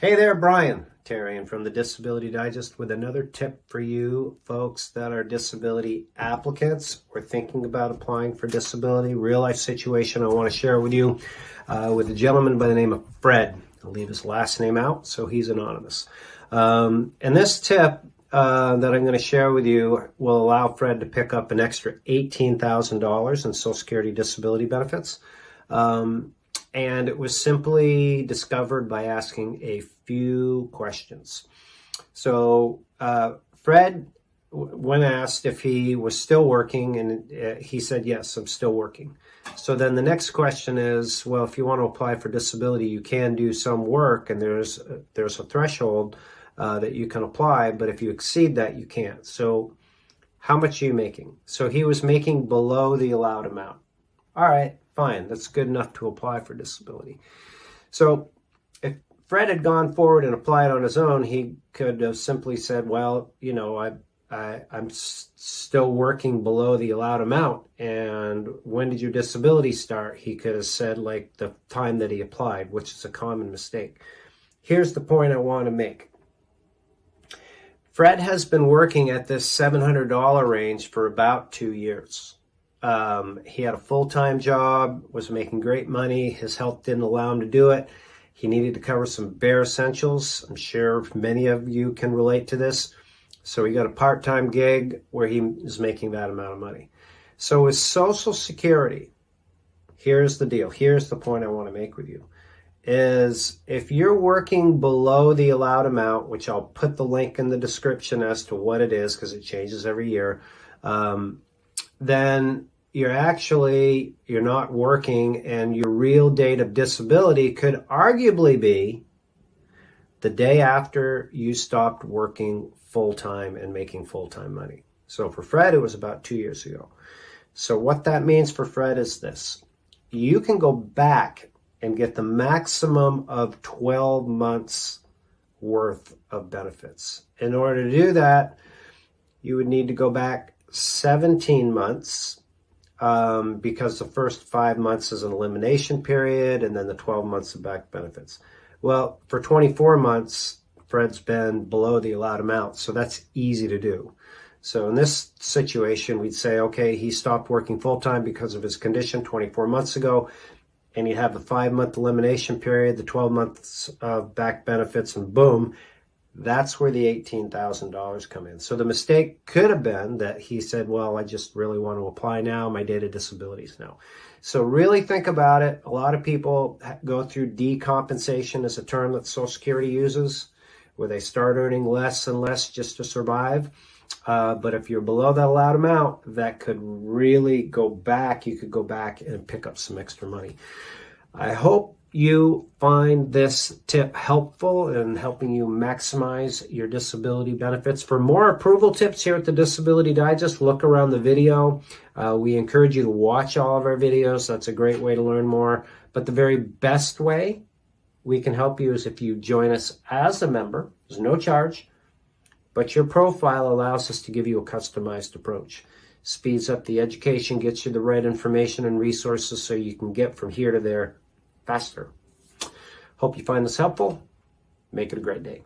Hey there, Brian Tarian from the Disability Digest with another tip for you folks that are disability applicants or thinking about applying for disability. Real life situation I want to share with you with a gentleman by the name of Fred. I'll leave his last name out so he's anonymous. And this tip that I'm going to share with you will allow Fred to pick up an extra $18,000 in Social Security disability benefits. And it was simply discovered by asking a few questions. So Fred, when asked if he was still working, and he said, yes, I'm still working. So then the next question is, well, if you want to apply for disability, you can do some work, and there's a threshold that you can apply, but if you exceed that, you can't. So how much are you making? So he was making below the allowed amount. All right, fine. That's good enough to apply for disability. So if Fred had gone forward and applied on his own, he could have simply said, well, you know, I'm still working below the allowed amount. And when did your disability start? He could have said like the time that he applied, which is a common mistake. Here's the point I want to make. Fred has been working at this $700 range for about 2 years. He had a full-time job, was making great money. His health didn't allow him to do it. He needed to cover some bare essentials. I'm sure many of you can relate to this. So he got a part-time gig where he was making that amount of money. So with Social Security, here's the deal. Here's the point I want to make with you. Is if you're working below the allowed amount, which I'll put the link in the description as to what it is because it changes every year, then you're not working, and your real date of disability could arguably be the day after you stopped working full-time and making full-time money. So for Fred, it was about 2 years ago. So what that means for Fred is this. You can go back and get the maximum of 12 months worth of benefits. In order to do that, you would need to go back 17 months because the first 5 months is an elimination period, and then the 12 months of back benefits. Well, for 24 months, Fred's been below the allowed amount, so that's easy to do. So in this situation, we'd say, okay, he stopped working full-time because of his condition 24 months ago, and you have the 5-month elimination period, the 12 months of back benefits, and boom, that's where the $18,000 come in. So the mistake could have been that he said, well, I just really want to apply now. My date of disability is now. So really think about it. A lot of people go through decompensation as a term that Social Security uses, where they start earning less and less just to survive. But if you're below that allowed amount, that could really go back. You could go back and pick up some extra money. I hope you find this tip helpful in helping you maximize your disability benefits. For more approval tips here at the Disability Digest, look around the video. We encourage you to watch all of our videos. That's a great way to learn more. But the very best way we can help you is if you join us as a member. There's no charge, but your profile allows us to give you a customized approach. Speeds up the education, gets you the right information and resources so you can get from here to there faster. Hope you find this helpful. Make it a great day.